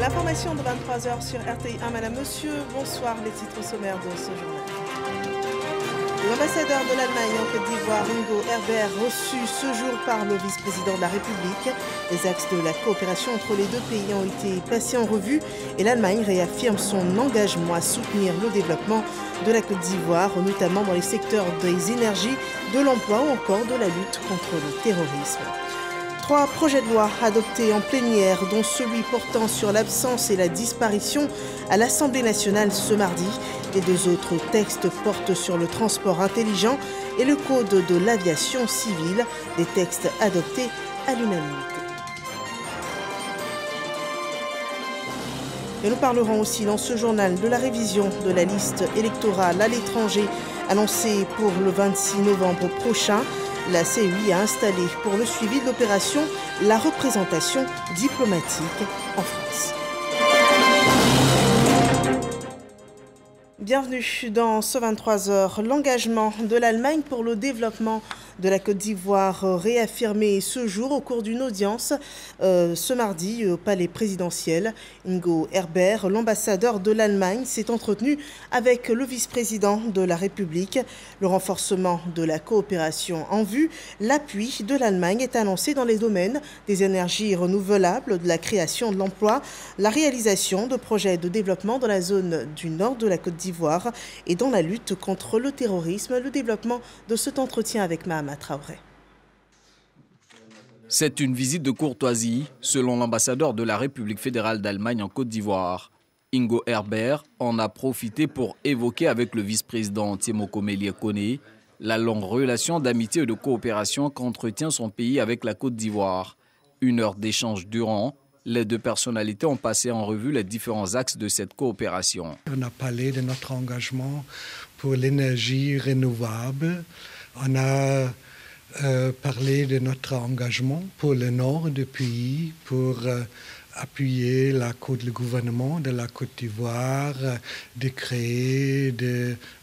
L'information de 23h sur RTI1. Madame, monsieur, bonsoir. Les titres sommaires de ce journal. L'ambassadeur de l'Allemagne en Côte d'Ivoire, Ingo Herbert, reçu ce jour par le vice-président de la République. Les axes de la coopération entre les deux pays ont été passés en revue et l'Allemagne réaffirme son engagement à soutenir le développement de la Côte d'Ivoire, notamment dans les secteurs des énergies, de l'emploi ou encore de la lutte contre le terrorisme. 3 projets de loi adoptés en plénière, dont celui portant sur l'absence et la disparition à l'Assemblée nationale ce mardi. Les 2 autres textes portent sur le transport intelligent et le code de l'aviation civile, des textes adoptés à l'unanimité. Et nous parlerons aussi dans ce journal de la révision de la liste électorale à l'étranger annoncée pour le 26 novembre prochain. La CEI a installé pour le suivi de l'opération la représentation diplomatique en France. Bienvenue dans ce 23h. L'engagement de l'Allemagne pour le développement de la Côte d'Ivoire réaffirmé ce jour au cours d'une audience ce mardi au palais présidentiel. Ingo Herbert, l'ambassadeur de l'Allemagne, s'est entretenu avec le vice-président de la République. Le renforcement de la coopération en vue, l'appui de l'Allemagne est annoncé dans les domaines des énergies renouvelables, de la création de l'emploi, la réalisation de projets de développement dans la zone du nord de la Côte d'Ivoire et dans la lutte contre le terrorisme. Le développement de cet entretien avec Mahama Traoré. C'est une visite de courtoisie, selon l'ambassadeur de la République fédérale d'Allemagne en Côte d'Ivoire. Ingo Herbert en a profité pour évoquer avec le vice-président Tiemoko Melie Kone la longue relation d'amitié et de coopération qu'entretient son pays avec la Côte d'Ivoire. 1 heure d'échange durant, les 2 personnalités ont passé en revue les différents axes de cette coopération. On a parlé de notre engagement pour l'énergie renouvelable. On a parlé de notre engagement pour le nord du pays, pour appuyer le gouvernement de la Côte d'Ivoire, de créer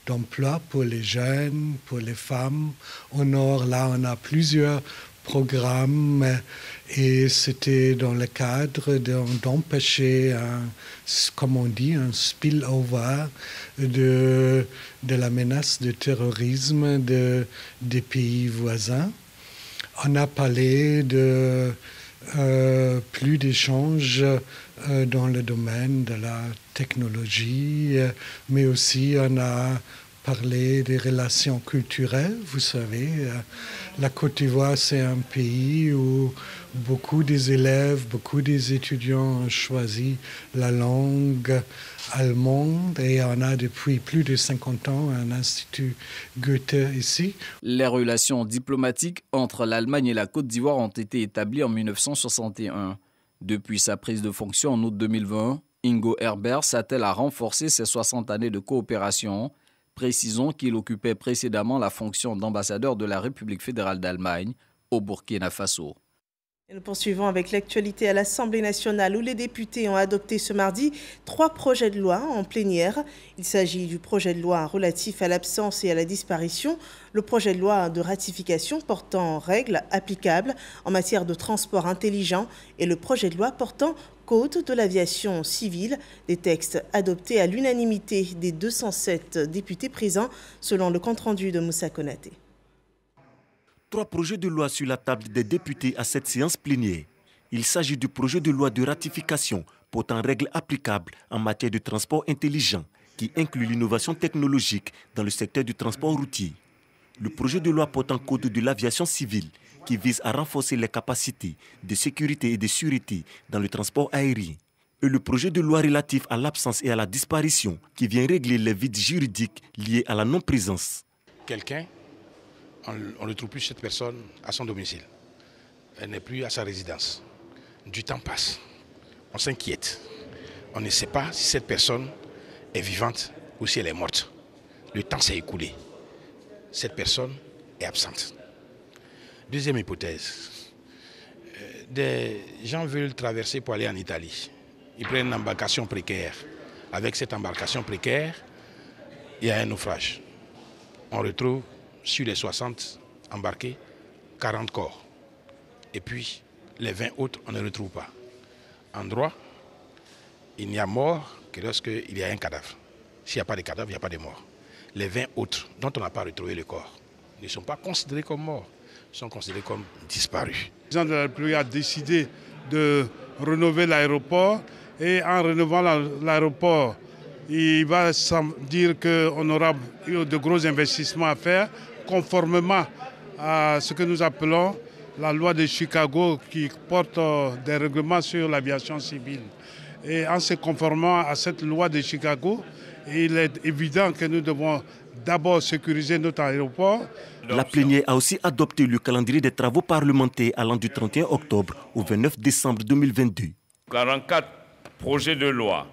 d'emplois pour les jeunes, pour les femmes. Au nord, là, on a plusieurs programmes et c'était dans le cadre d'empêcher comme on dit, un spillover de la menace de terrorisme des pays voisins. On a parlé de plus d'échanges dans le domaine de la technologie, mais aussi on a parler des relations culturelles. Vous savez, la Côte d'Ivoire, c'est un pays où beaucoup des élèves, beaucoup des étudiants ont choisi la langue allemande et on a depuis plus de 50 ans un institut Goethe ici. Les relations diplomatiques entre l'Allemagne et la Côte d'Ivoire ont été établies en 1961. Depuis sa prise de fonction en août 2020, Ingo Herbert s'attelle à renforcer ses 60 années de coopération. Précisons qu'il occupait précédemment la fonction d'ambassadeur de la République fédérale d'Allemagne au Burkina Faso. Et nous poursuivons avec l'actualité à l'Assemblée nationale où les députés ont adopté ce mardi 3 projets de loi en plénière. Il s'agit du projet de loi relatif à l'absence et à la disparition, le projet de loi de ratification portant règles applicables en matière de transport intelligent et le projet de loi portant code de l'aviation civile, des textes adoptés à l'unanimité des 207 députés présents, selon le compte-rendu de Moussa Konaté. 3 projets de loi sur la table des députés à cette séance plénière. Il s'agit du projet de loi de ratification portant règles applicables en matière de transport intelligent, qui inclut l'innovation technologique dans le secteur du transport routier. Le projet de loi portant code de l'aviation civile, qui vise à renforcer les capacités de sécurité et de sûreté dans le transport aérien. Et le projet de loi relatif à l'absence et à la disparition, qui vient régler les vides juridiques liés à la non-présence. Quelqu'un, on ne trouve plus cette personne à son domicile. Elle n'est plus à sa résidence. Du temps passe. On s'inquiète. On ne sait pas si cette personne est vivante ou si elle est morte. Le temps s'est écoulé. Cette personne est absente. Deuxième hypothèse. Des gens veulent traverser pour aller en Italie. Ils prennent une embarcation précaire. Avec cette embarcation précaire, il y a un naufrage. On retrouve sur les 60 embarqués, 40 corps. Et puis, les 20 autres, on ne retrouve pas. En droit, Il n'y a mort que lorsqu'il y a un cadavre. S'il n'y a pas de cadavre, il n'y a pas de mort. Les 20 autres dont on n'a pas retrouvé le corps ne sont pas considérés comme morts, sont considérés comme disparus. Le président de la République a décidé de rénover l'aéroport et en rénovant l'aéroport, il va dire qu'on aura de gros investissements à faire conformément à ce que nous appelons la loi de Chicago qui porte des règlements sur l'aviation civile. Et en se conformant à cette loi de Chicago, il est évident que nous devons d'abord sécuriser notre aéroport. La plénière a aussi adopté le calendrier des travaux parlementaires allant du 31 octobre au 29 décembre 2022. 44 projets de loi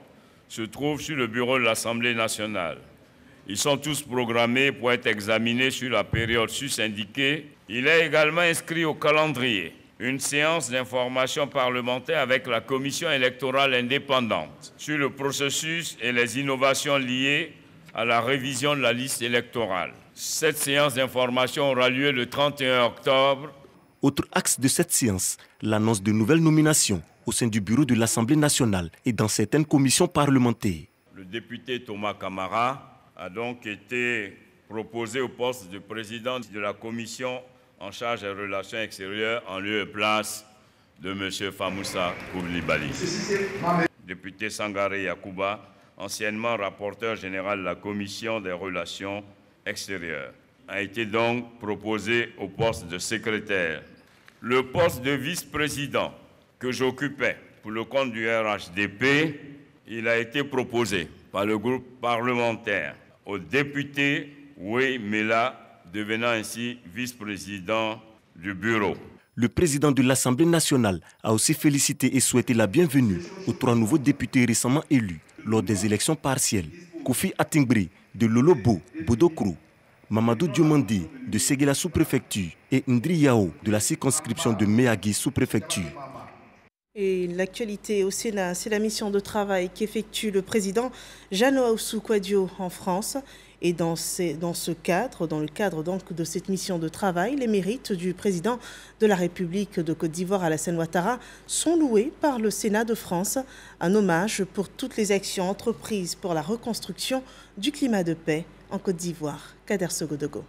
se trouvent sur le bureau de l'Assemblée nationale. Ils sont tous programmés pour être examinés sur la période sus-indiquée. Il est également inscrit au calendrier une séance d'information parlementaire avec la Commission électorale indépendante sur le processus et les innovations liées à la révision de la liste électorale. Cette séance d'information aura lieu le 31 octobre. Autre axe de cette séance, l'annonce de nouvelles nominations au sein du bureau de l'Assemblée nationale et dans certaines commissions parlementaires. Le député Thomas Camara a donc été proposé au poste de président de la commission en charge des relations extérieures en lieu et place de M. Famoussa Koulibaly. Député Sangaré Yacouba, anciennement rapporteur général de la commission des relations extérieures, a été donc proposé au poste de secrétaire. Le poste de vice-président que j'occupais pour le compte du RHDP, il a été proposé par le groupe parlementaire au député Wei Mela, devenant ainsi vice-président du bureau. Le président de l'Assemblée nationale a aussi félicité et souhaité la bienvenue aux 3 nouveaux députés récemment élus lors des élections partielles. Kofi Atingbri de Lolobo, Bodokrou, Mamadou Diomandi de Séguéla sous-préfecture et Ndri Yao de la circonscription de Méagui sous-préfecture. Et l'actualité au Sénat, c'est la mission de travail qu'effectue le président Jeannot Ahoussou-Kouadio en France. Et dans le cadre donc de cette mission de travail, les mérites du président de la République de Côte d'Ivoire, Alassane Ouattara, sont loués par le Sénat de France. Un hommage pour toutes les actions entreprises pour la reconstruction du climat de paix en Côte d'Ivoire. Kader Sogodogo.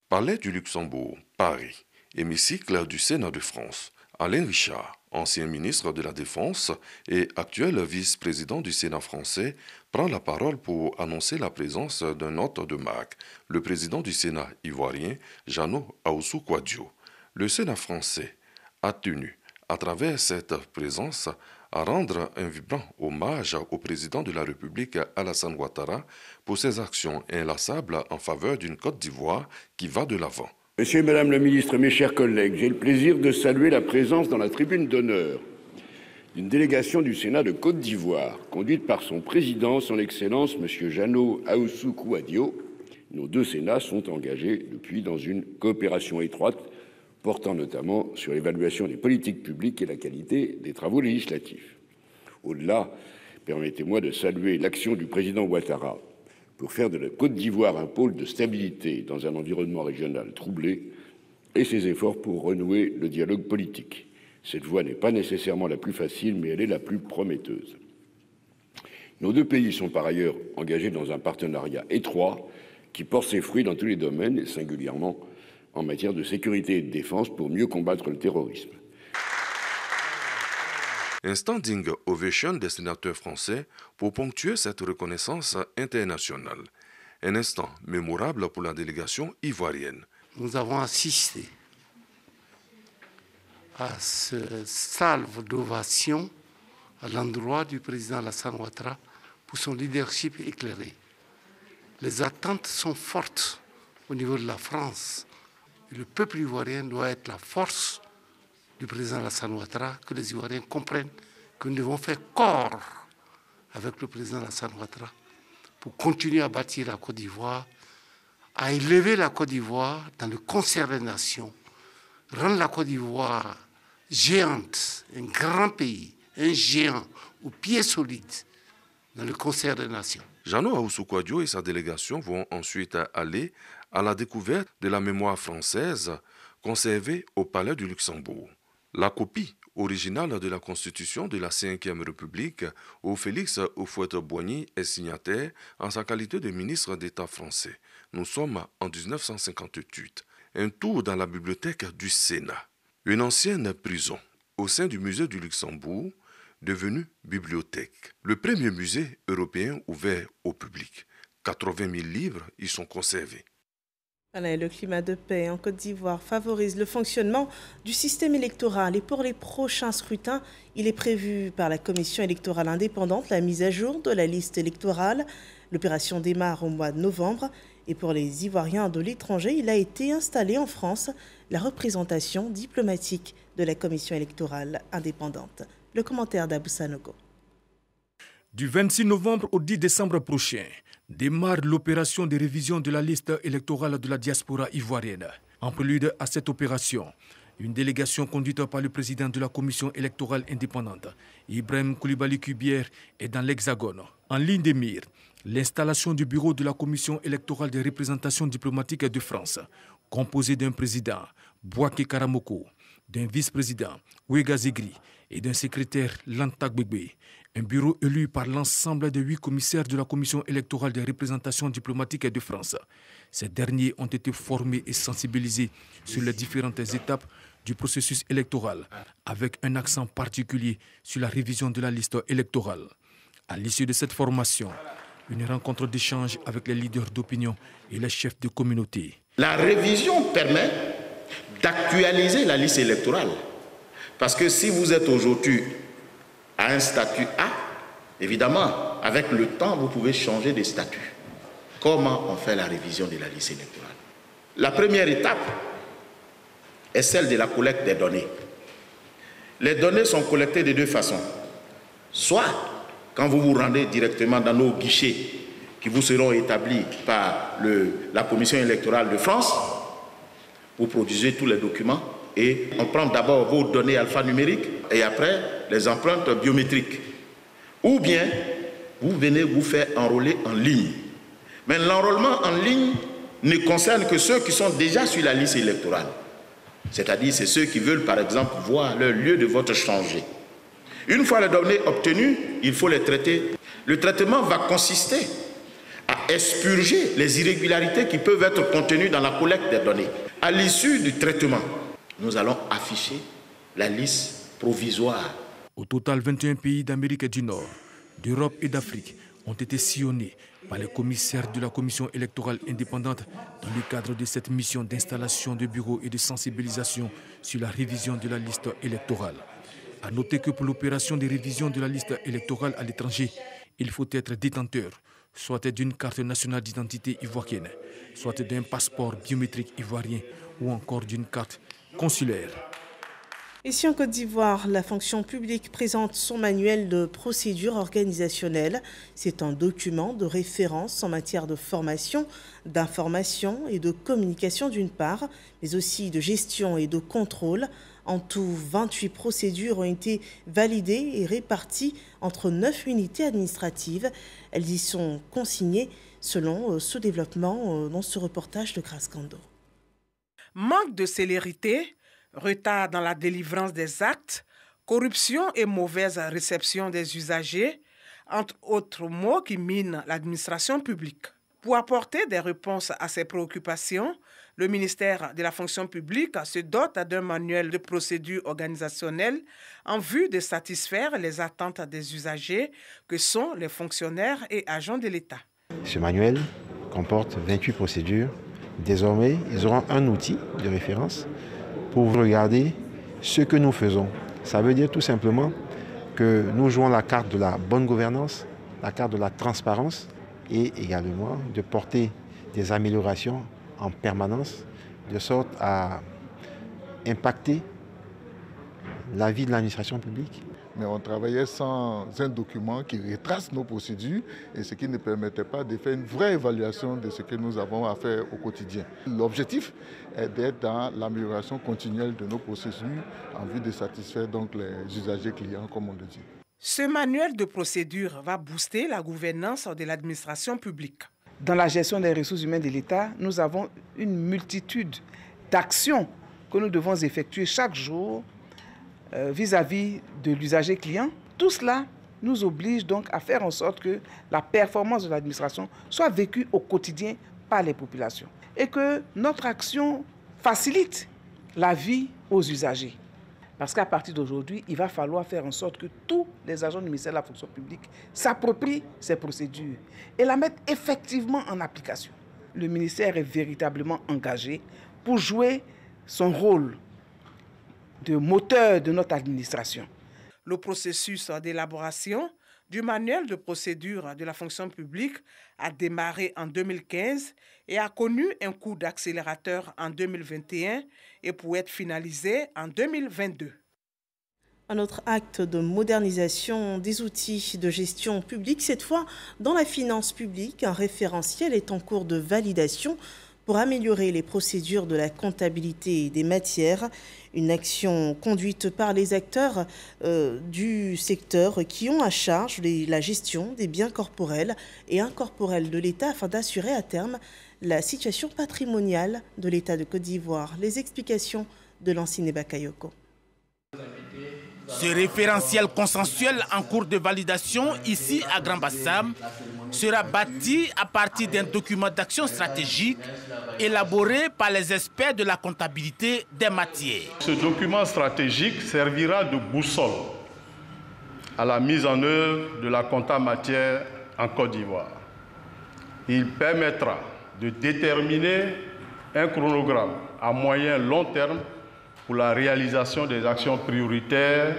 Palais du Luxembourg, Paris, hémicycle du Sénat de France. Alain Richard, ancien ministre de la Défense et actuel vice-président du Sénat français, prend la parole pour annoncer la présence d'un hôte de marque, le président du Sénat ivoirien, Jeannot Ahoussou-Kouadio. Le Sénat français a tenu, à travers cette présence, à rendre un vibrant hommage au président de la République, Alassane Ouattara, pour ses actions inlassables en faveur d'une Côte d'Ivoire qui va de l'avant. Monsieur et Madame le Ministre, mes chers collègues, j'ai le plaisir de saluer la présence dans la tribune d'honneur d'une délégation du Sénat de Côte d'Ivoire, conduite par son président, son Excellence, Monsieur Jeannot Ahoussou-Kouadio. Nos 2 Sénats sont engagés depuis dans une coopération étroite, portant notamment sur l'évaluation des politiques publiques et la qualité des travaux législatifs. Au-delà, permettez-moi de saluer l'action du président Ouattara pour faire de la Côte d'Ivoire un pôle de stabilité dans un environnement régional troublé et ses efforts pour renouer le dialogue politique. Cette voie n'est pas nécessairement la plus facile, mais elle est la plus prometteuse. Nos 2 pays sont par ailleurs engagés dans un partenariat étroit qui porte ses fruits dans tous les domaines, et singulièrement en matière de sécurité et de défense pour mieux combattre le terrorisme. Un standing ovation des sénateurs français pour ponctuer cette reconnaissance internationale. Un instant mémorable pour la délégation ivoirienne. Nous avons assisté à ce salve d'ovation à l'endroit du président Alassane Ouattara pour son leadership éclairé. Les attentes sont fortes au niveau de la France. Et le peuple ivoirien doit être la force du président Alassane Ouattara, que les Ivoiriens comprennent que nous devons faire corps avec le président Alassane Ouattara pour continuer à bâtir la Côte d'Ivoire, à élever la Côte d'Ivoire dans le concert des nations, rendre la Côte d'Ivoire géante, un grand pays, un géant aux pieds solides dans le concert des nations. Jeannot Ahoussou-Kouadio et sa délégation vont ensuite aller à la découverte de la mémoire française conservée au Palais du Luxembourg. La copie original de la Constitution de la Ve République, où Félix Houphouët-Boigny est signataire en sa qualité de ministre d'État français. Nous sommes en 1958. Un tour dans la bibliothèque du Sénat. Une ancienne prison au sein du musée du Luxembourg, devenue bibliothèque. Le premier musée européen ouvert au public. 80 000 livres y sont conservés. Le climat de paix en Côte d'Ivoire favorise le fonctionnement du système électoral et pour les prochains scrutins, il est prévu par la commission électorale indépendante la mise à jour de la liste électorale. L'opération démarre au mois de novembre et pour les Ivoiriens de l'étranger, il a été installé en France la représentation diplomatique de la commission électorale indépendante. Le commentaire d'Abou Sanogo. Du 26 novembre au 10 décembre prochain, démarre l'opération de révision de la liste électorale de la diaspora ivoirienne. En prélude à cette opération, une délégation conduite par le président de la commission électorale indépendante, Ibrahim Koulibaly Kubier, est dans l'Hexagone. En ligne de mire, l'installation du bureau de la commission électorale de représentation diplomatique de France, composé d'un président, Bouaké Karamoko, d'un vice-président, Ouega Zegri, et d'un secrétaire, Lanta Gbegbe. Un bureau élu par l'ensemble des 8 commissaires de la Commission électorale de représentation diplomatique de France. Ces derniers ont été formés et sensibilisés sur les différentes étapes du processus électoral, avec un accent particulier sur la révision de la liste électorale. À l'issue de cette formation, une rencontre d'échange avec les leaders d'opinion et les chefs de communauté. La révision permet d'actualiser la liste électorale. Parce que si vous êtes aujourd'hui à un statut A, évidemment, avec le temps, vous pouvez changer de statut. Comment on fait la révision de la liste électorale? La première étape est celle de la collecte des données. Les données sont collectées de deux façons. Soit quand vous vous rendez directement dans nos guichets qui vous seront établis par la Commission électorale de France, vous produisez tous les documents et on prend d'abord vos données alphanumériques et après les empreintes biométriques. Ou bien, vous venez vous faire enrôler en ligne. Mais l'enrôlement en ligne ne concerne que ceux qui sont déjà sur la liste électorale. C'est-à-dire, c'est ceux qui veulent, par exemple, voir leur lieu de vote changer. Une fois les données obtenues, il faut les traiter. Le traitement va consister à expurger les irrégularités qui peuvent être contenues dans la collecte des données. À l'issue du traitement, nous allons afficher la liste provisoire. Au total, 21 pays d'Amérique du Nord, d'Europe et d'Afrique ont été sillonnés par les commissaires de la commission électorale indépendante dans le cadre de cette mission d'installation de bureaux et de sensibilisation sur la révision de la liste électorale. À noter que pour l'opération de révision de la liste électorale à l'étranger, il faut être détenteur soit d'une carte nationale d'identité ivoirienne, soit d'un passeport biométrique ivoirien ou encore d'une carte consulaire. Ici en Côte d'Ivoire, la fonction publique présente son manuel de procédure organisationnelle. C'est un document de référence en matière de formation, d'information et de communication d'une part, mais aussi de gestion et de contrôle. En tout, 28 procédures ont été validées et réparties entre 9 unités administratives. Elles y sont consignées selon ce développement dans ce reportage de Graskando. Manque de célérité, retard dans la délivrance des actes, corruption et mauvaise réception des usagers, entre autres mots qui minent l'administration publique. Pour apporter des réponses à ces préoccupations, le ministère de la fonction publique se dote d'un manuel de procédure organisationnelle en vue de satisfaire les attentes des usagers que sont les fonctionnaires et agents de l'État. Ce manuel comporte 28 procédures. Désormais, ils auront un outil de référence pour regarder ce que nous faisons. Ça veut dire tout simplement que nous jouons la carte de la bonne gouvernance, la carte de la transparence et également de porter des améliorations en permanence de sorte à impacter la vie de l'administration publique. Mais on travaillait sans un document qui retrace nos procédures et ce qui ne permettait pas de faire une vraie évaluation de ce que nous avons à faire au quotidien. L'objectif est d'être dans l'amélioration continuelle de nos procédures en vue de satisfaire donc les usagers clients, comme on le dit. Ce manuel de procédure va booster la gouvernance de l'administration publique. Dans la gestion des ressources humaines de l'État, nous avons une multitude d'actions que nous devons effectuer chaque jour vis-à-vis de l'usager client. Tout cela nous oblige donc à faire en sorte que la performance de l'administration soit vécue au quotidien par les populations et que notre action facilite la vie aux usagers. Parce qu'à partir d'aujourd'hui, il va falloir faire en sorte que tous les agents du ministère de la fonction publique s'approprient ces procédures et la mettent effectivement en application. Le ministère est véritablement engagé pour jouer son rôle de moteur de notre administration. Le processus d'élaboration du manuel de procédure de la fonction publique a démarré en 2015 et a connu un coup d'accélérateur en 2021 et pour être finalisé en 2022. Un autre acte de modernisation des outils de gestion publique, cette fois dans la finance publique, un référentiel est en cours de validation pour améliorer les procédures de la comptabilité des matières. Une action conduite par les acteurs du secteur qui ont à charge la gestion des biens corporels et incorporels de l'État afin d'assurer à terme la situation patrimoniale de l'État de Côte d'Ivoire. Les explications de Lansine Bakayoko. Ce référentiel consensuel en cours de validation ici à Grand-Bassam sera bâti à partir d'un document d'action stratégique élaboré par les experts de la comptabilité des matières. Ce document stratégique servira de boussole à la mise en œuvre de la compta matière en Côte d'Ivoire. Il permettra de déterminer un chronogramme à moyen long terme pour la réalisation des actions prioritaires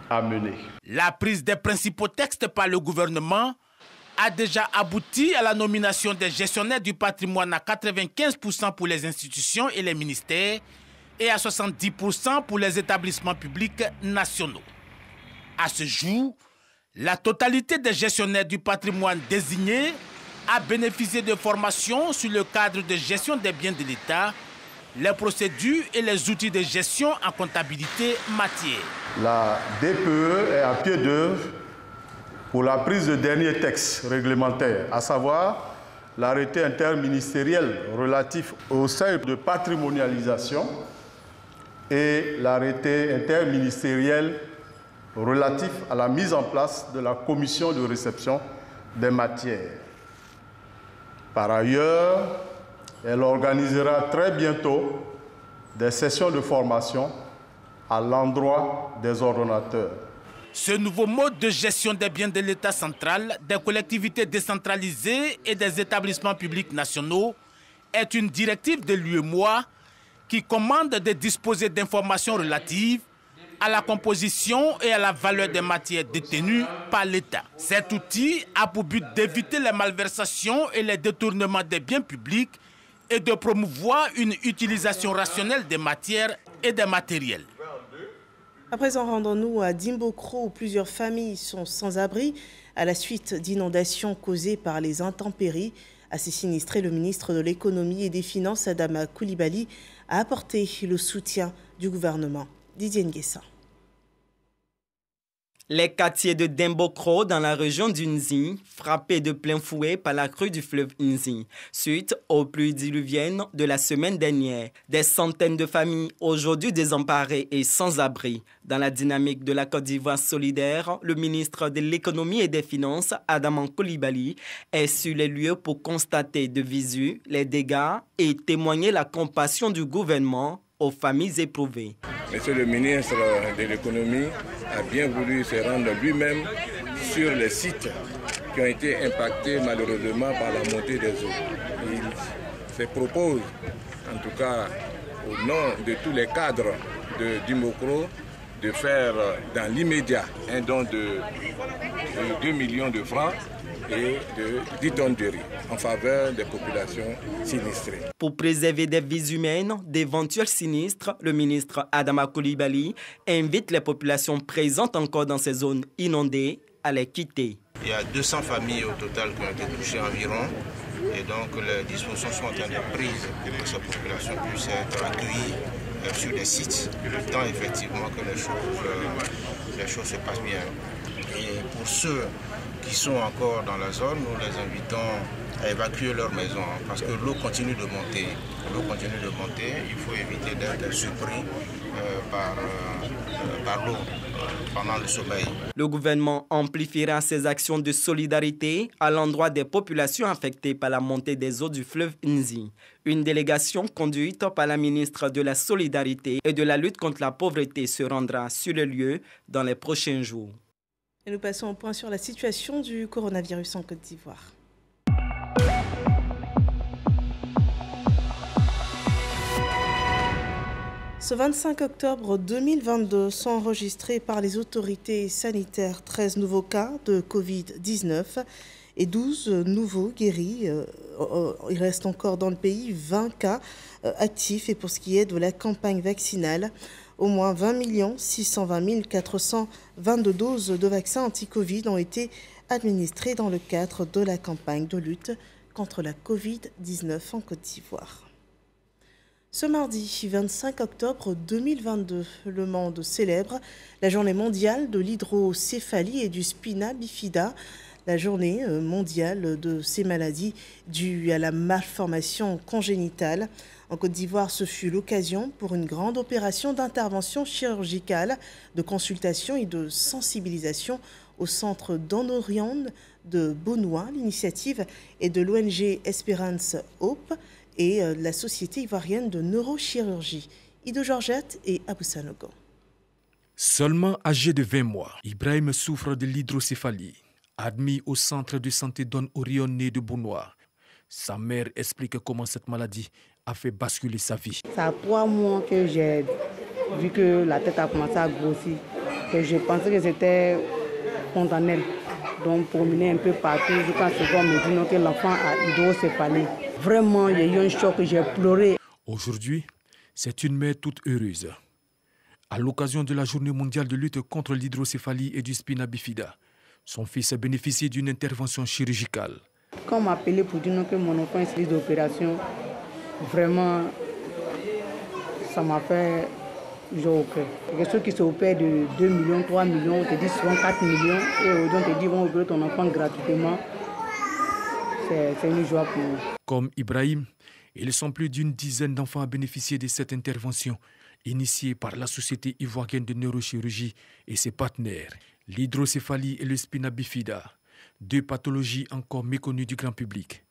à mener. La prise des principaux textes par le gouvernement a déjà abouti à la nomination des gestionnaires du patrimoine à 95% pour les institutions et les ministères et à 70% pour les établissements publics nationaux. À ce jour, la totalité des gestionnaires du patrimoine désignés a bénéficié de formations sur le cadre de gestion des biens de l'État, les procédures et les outils de gestion en comptabilité matière. La DPE est à pied d'œuvre pour la prise de derniers textes réglementaires, à savoir l'arrêté interministériel relatif au seuil de patrimonialisation et l'arrêté interministériel relatif à la mise en place de la commission de réception des matières. Par ailleurs, elle organisera très bientôt des sessions de formation à l'endroit des ordonnateurs. Ce nouveau mode de gestion des biens de l'État central, des collectivités décentralisées et des établissements publics nationaux est une directive de l'UEMOA qui commande de disposer d'informations relatives à la composition et à la valeur des matières détenues par l'État. Cet outil a pour but d'éviter les malversations et les détournements des biens publics et de promouvoir une utilisation rationnelle des matières et des matériels. À présent, rendons-nous à Dimbokro où plusieurs familles sont sans abri à la suite d'inondations causées par les intempéries. À ces sinistrés, le ministre de l'Économie et des Finances, Adama Coulibaly, a apporté le soutien du gouvernement. Didier Nguessa. Les quartiers de Dimbokro dans la région du Nzi, frappés de plein fouet par la crue du fleuve Nzi, suite aux pluies diluviennes de la semaine dernière. Des centaines de familles aujourd'hui désemparées et sans abri. Dans la dynamique de la Côte d'Ivoire solidaire, le ministre de l'Économie et des Finances, Adama Coulibaly, est sur les lieux pour constater de visu les dégâts et témoigner la compassion du gouvernement aux familles éprouvées. Monsieur le ministre de l'Économie a bien voulu se rendre lui-même sur les sites qui ont été impactés malheureusement par la montée des eaux. Il se propose, en tout cas au nom de tous les cadres de Dimbokro, de faire dans l'immédiat un don de 2 millions de francs et de 10 tonnes de riz en faveur des populations sinistrées. Pour préserver des vies humaines d'éventuels sinistres, le ministre Adama Coulibaly invite les populations présentes encore dans ces zones inondées à les quitter. Il y a 200 familles au total qui ont été touchées environ et donc les dispositions sont en train d'être prises pour que ces populations puissent être accueillies sur des sites, le temps effectivement que les choses se passent bien. Et pour ceux qui sont encore dans la zone, nous les invitons à évacuer leur maison parce que l'eau continue de monter. L'eau continue de monter, il faut éviter d'être surpris par par l'eau pendant le sommeil. Le gouvernement amplifiera ses actions de solidarité à l'endroit des populations affectées par la montée des eaux du fleuve Nzi. Une délégation conduite par la ministre de la Solidarité et de la lutte contre la pauvreté se rendra sur le lieu dans les prochains jours. Et nous passons au point sur la situation du coronavirus en Côte d'Ivoire. Ce 25 octobre 2022 sont enregistrés par les autorités sanitaires 13 nouveaux cas de Covid-19 et 12 nouveaux guéris. Il reste encore dans le pays 20 cas actifs. Et pour ce qui est de la campagne vaccinale, au moins 20 620 422 doses de vaccins anti-Covid ont été administrées dans le cadre de la campagne de lutte contre la Covid-19 en Côte d'Ivoire. Ce mardi 25 octobre 2022, le monde célèbre la journée mondiale de l'hydrocéphalie et du spina bifida, la journée mondiale de ces maladies dues à la malformation congénitale. En Côte d'Ivoire, ce fut l'occasion pour une grande opération d'intervention chirurgicale, de consultation et de sensibilisation au centre d'Andorian de Beaunois. L'initiative est de l'ONG Espérance Hope et la Société ivoirienne de neurochirurgie. Ido Georgette et Abou Sanogo. Seulement âgé de 20 mois, Ibrahim souffre de l'hydrocéphalie. Admis au centre de santé Don Orion né de Beaunois, sa mère explique comment cette maladie a fait basculer sa vie. Ça a 3 mois que j'ai vu que la tête a commencé à grossir. Et je pensais que c'était condamné. Donc promener un peu partout, jusqu'à ce qu'on me dit non, que l'enfant a hydrocéphalie. Vraiment, il y a eu un choc, j'ai pleuré. Aujourd'hui, c'est une mère toute heureuse. À l'occasion de la journée mondiale de lutte contre l'hydrocéphalie et du spina bifida, son fils a bénéficié d'une intervention chirurgicale. Quand on m'a appelé pour dire que mon enfant est suivi d'opération, vraiment, ça m'a fait genre au cœur. Quelque chose qui s'opère de 2 millions, 3 millions, on te dit souvent 4 millions, et aujourd'hui on te dit on opère ton enfant gratuitement. C'est une joie pour nous. Comme Ibrahim, ils sont plus d'une dizaine d'enfants à bénéficier de cette intervention initiée par la Société ivoirienne de neurochirurgie et ses partenaires. L'hydrocéphalie et le spina bifida, 2 pathologies encore méconnues du grand public.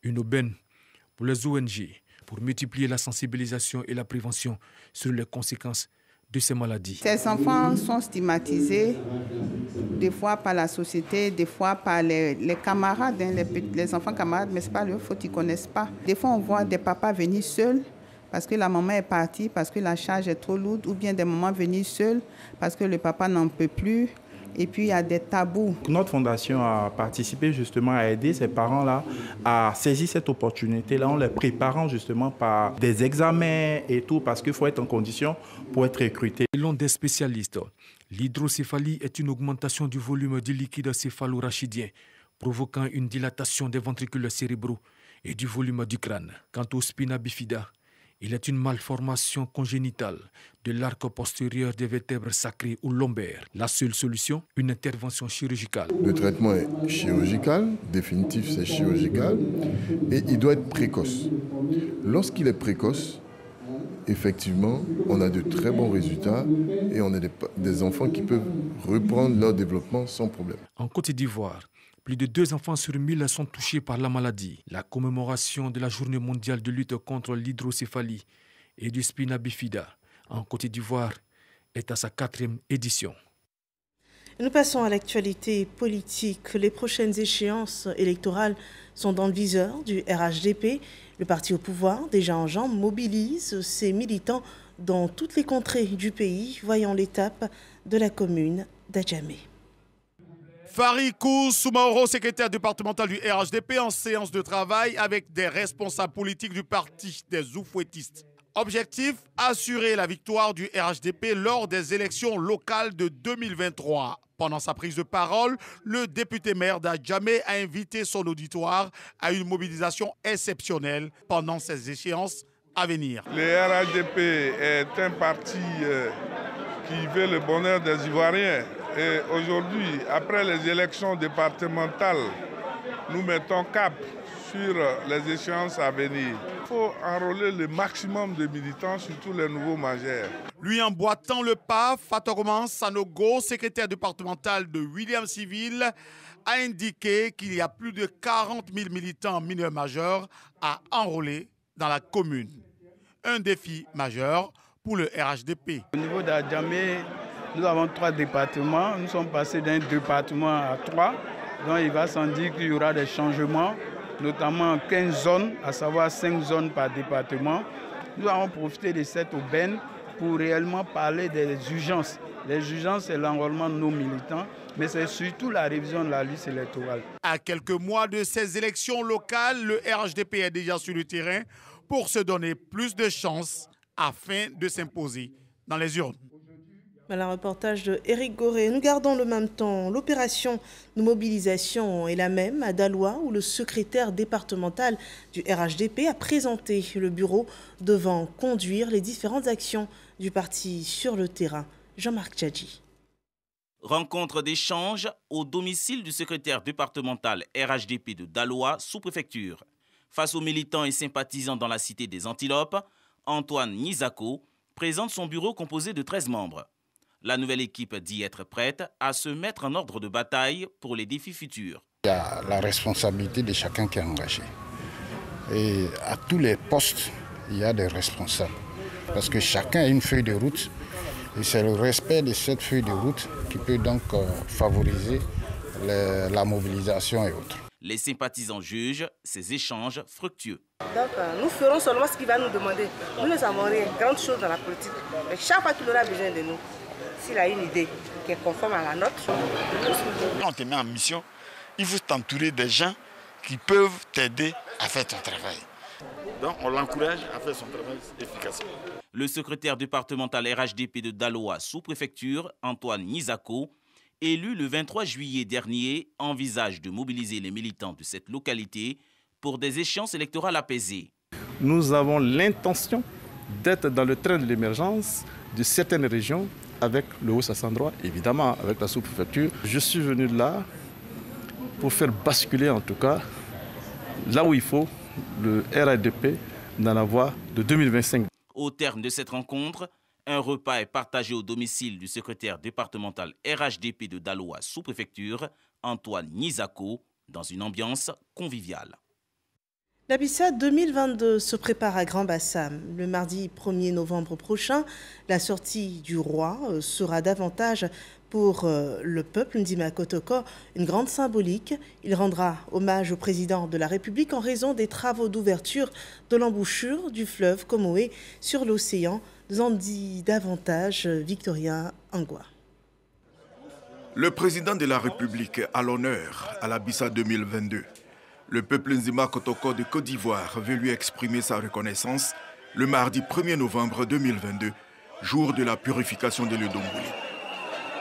Une aubaine pour les ONG pour multiplier la sensibilisation et la prévention sur les conséquences de ces maladies. Ces enfants sont stigmatisés, des fois par la société, des fois par les camarades, les enfants camarades, mais ce n'est pas leur faute, ils ne connaissent pas. Des fois, on voit des papas venir seuls parce que la maman est partie, parce que la charge est trop lourde, ou bien des mamans venir seuls parce que le papa n'en peut plus. Et puis, il y a des tabous. Notre fondation a participé justement à aider ces parents-là à saisir cette opportunité-là en les préparant justement par des examens et tout, parce qu'il faut être en condition pour être recruté. Selon des spécialistes, l'hydrocéphalie est une augmentation du volume du liquide céphalorachidien, provoquant une dilatation des ventricules cérébraux et du volume du crâne. Quant au spina bifida, il est une malformation congénitale de l'arc postérieur des vertèbres sacrées ou lombaires. La seule solution, une intervention chirurgicale. Le traitement est chirurgical, définitif c'est chirurgical, et il doit être précoce. Lorsqu'il est précoce, effectivement, on a de très bons résultats et on a des enfants qui peuvent reprendre leur développement sans problème. En Côte d'Ivoire, plus de 2 enfants sur 1000 sont touchés par la maladie. La commémoration de la journée mondiale de lutte contre l'hydrocéphalie et du spina bifida en Côte d'Ivoire est à sa 4e édition. Nous passons à l'actualité politique. Les prochaines échéances électorales sont dans le viseur du RHDP. Le parti au pouvoir, déjà en jambes, mobilise ses militants dans toutes les contrées du pays, voyant l'étape de la commune d'Adjamé. Farikou Soumaoro, secrétaire départemental du RHDP, en séance de travail avec des responsables politiques du parti des Oufouettistes. Objectif, assurer la victoire du RHDP lors des élections locales de 2023. Pendant sa prise de parole, le député maire d'Adjamé a invité son auditoire à une mobilisation exceptionnelle pendant ces échéances à venir. Le RHDP est un parti qui veut le bonheur des Ivoiriens. Et aujourd'hui, après les élections départementales, nous mettons cap sur les échéances à venir. Il faut enrôler le maximum de militants, surtout les nouveaux majeurs. Lui emboîtant le pas, Fatoroman Sanogo, secrétaire départemental de Williamsville, a indiqué qu'il y a plus de 40 000 militants mineurs majeurs à enrôler dans la commune. Un défi majeur pour le RHDP. Au niveau d'Adjamé, nous avons 3 départements. Nous sommes passés d'un département à 3. Donc il va sans dire qu'il y aura des changements, notamment 15 zones, à savoir 5 zones par département. Nous avons profité de cette aubaine pour réellement parler des urgences. Les urgences, c'est l'enrôlement de nos militants, mais c'est surtout la révision de la liste électorale. À quelques mois de ces élections locales, le RHDP est déjà sur le terrain pour se donner plus de chances afin de s'imposer dans les urnes. Voilà un reportage de Éric Goré. Nous gardons le même temps. L'opération de mobilisation est la même à Daloa, où le secrétaire départemental du RHDP a présenté le bureau devant conduire les différentes actions du parti sur le terrain. Jean-Marc Tchadji. Rencontre d'échange au domicile du secrétaire départemental RHDP de Daloa, sous-préfecture. Face aux militants et sympathisants dans la cité des Antilopes, Antoine Nizako présente son bureau composé de 13 membres. La nouvelle équipe dit être prête à se mettre en ordre de bataille pour les défis futurs. Il y a la responsabilité de chacun qui est engagé. Et à tous les postes, il y a des responsables. Parce que chacun a une feuille de route. Et c'est le respect de cette feuille de route qui peut donc favoriser la mobilisation et autres. Les sympathisants jugent ces échanges fructueux. Donc nous ferons seulement ce qu'il va nous demander. Nous ne savons rien, grande chose dans la politique. Mais chaque fois qu'il aura besoin de nous, s'il a une idée qui est conforme à la nôtre, quand on te met en mission, il faut t'entourer des gens qui peuvent t'aider à faire ton travail. Donc on l'encourage à faire son travail efficacement. Le secrétaire départemental RHDP de Daloa, sous-préfecture, Antoine Nizako, élu le 23 juillet dernier, envisage de mobiliser les militants de cette localité pour des échéances électorales apaisées. Nous avons l'intention d'être dans le train de l'émergence de certaines régions avec le Haut-Sassandrois, évidemment avec la sous-préfecture. Je suis venu là pour faire basculer en tout cas, là où il faut, le RHDP dans la voie de 2025. Au terme de cette rencontre, un repas est partagé au domicile du secrétaire départemental RHDP de Daloa, sous-préfecture, Antoine Nizako, dans une ambiance conviviale. La Bissa 2022 se prépare à Grand-Bassam. Le mardi 1er novembre prochain, la sortie du roi sera davantage pour le peuple Ndima Kotoko une grande symbolique. Il rendra hommage au président de la République en raison des travaux d'ouverture de l'embouchure du fleuve Comoé sur l'océan. Nous en dit davantage Victorien Angwa. Le président de la République a l'honneur à la Bissa 2022. Le peuple Ndima Kotoko de Côte d'Ivoire veut lui exprimer sa reconnaissance le mardi 1er novembre 2022, jour de la purification de l'Edomboulé.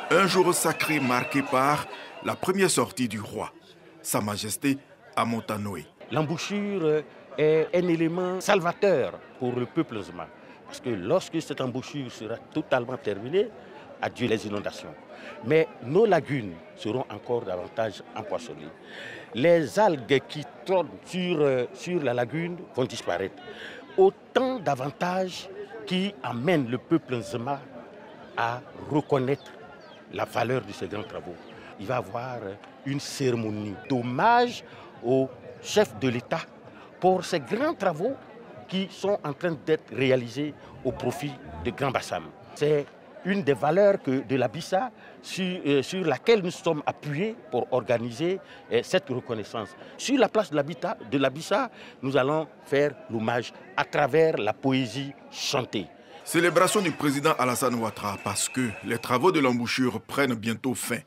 Un jour sacré marqué par la première sortie du roi, Sa Majesté à Montanoé. L'embouchure est un élément salvateur pour le peuple Ndima. Parce que lorsque cette embouchure sera totalement terminée, adieu les inondations. Mais nos lagunes seront encore davantage empoisonnées. Les algues qui trônent sur la lagune vont disparaître. Autant d'avantages qui amènent le peuple Ndima à reconnaître la valeur de ces grands travaux. Il va y avoir une cérémonie d'hommage au chef de l'État pour ces grands travaux qui sont en train d'être réalisés au profit de Grand-Bassam. C'est une des valeurs de la Bissa sur laquelle nous sommes appuyés pour organiser cette reconnaissance. Sur la place de la Bissa, nous allons faire l'hommage à travers la poésie chantée. Célébration du président Alassane Ouattara parce que les travaux de l'embouchure prennent bientôt fin.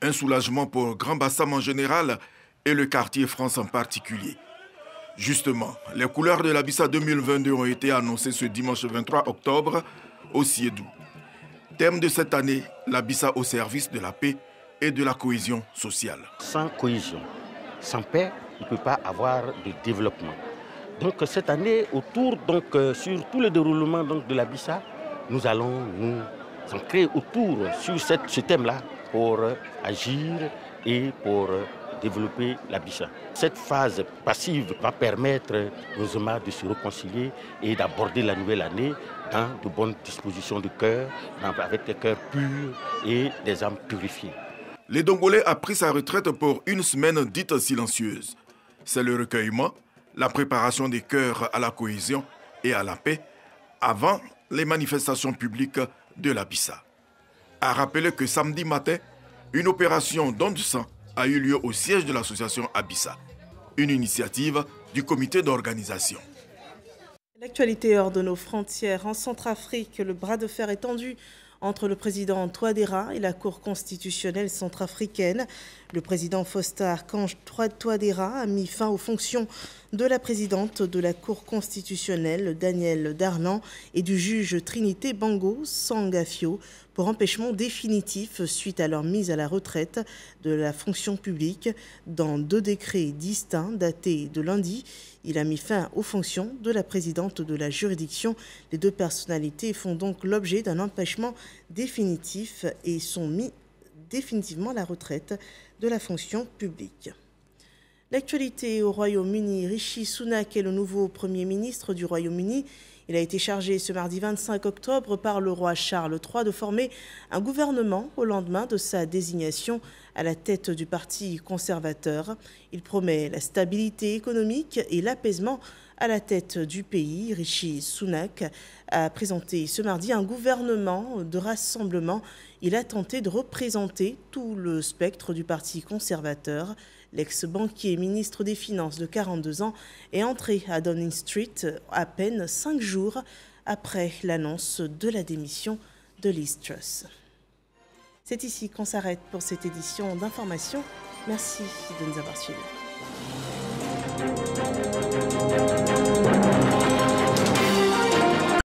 Un soulagement pour Grand-Bassam en général et le quartier France en particulier. Justement, les couleurs de la Bissa 2022 ont été annoncées ce dimanche 23 octobre au Siedou. Thème de cette année, la Bissa au service de la paix et de la cohésion sociale. Sans cohésion, sans paix, il ne peut pas avoir de développement. Donc cette année, sur tout le déroulement de la Bissa, nous allons nous ancrer autour sur ce thème-là pour agir et pour développer l'Abissa. Cette phase passive va permettre aux Zema de se réconcilier et d'aborder la nouvelle année dans de bonnes dispositions de cœur, avec des cœurs purs et des âmes purifiées. Le Dongolais a pris sa retraite pour une semaine dite silencieuse. C'est le recueillement, la préparation des cœurs à la cohésion et à la paix avant les manifestations publiques de l'Abissa. A rappelé que samedi matin, une opération don de sang a eu lieu au siège de l'association Abissa, une initiative du comité d'organisation. L'actualité hors de nos frontières. En Centrafrique, le bras de fer est tendu entre le président Touadéra et la Cour constitutionnelle centrafricaine. Le président Faustin Archange Touadéra a mis fin aux fonctions de la présidente de la Cour constitutionnelle, Danielle Darlan, et du juge Trinité Bango Sangafio pour empêchement définitif suite à leur mise à la retraite de la fonction publique. Dans 2 décrets distincts datés de lundi, il a mis fin aux fonctions de la présidente de la juridiction. Les 2 personnalités font donc l'objet d'un empêchement définitif et sont mis définitivement à la retraite de la fonction publique. L'actualité au Royaume-Uni. Rishi Sunak est le nouveau Premier ministre du Royaume-Uni. Il a été chargé ce mardi 25 octobre par le roi Charles III de former un gouvernement au lendemain de sa désignation à la tête du Parti conservateur. Il promet la stabilité économique et l'apaisement à la tête du pays. Rishi Sunak a présenté ce mardi un gouvernement de rassemblement. Il a tenté de représenter tout le spectre du Parti conservateur. L'ex-banquier ministre des Finances de 42 ans est entré à Downing Street à peine 5 jours après l'annonce de la démission de Liz Truss. C'est ici qu'on s'arrête pour cette édition d'information. Merci de nous avoir suivis.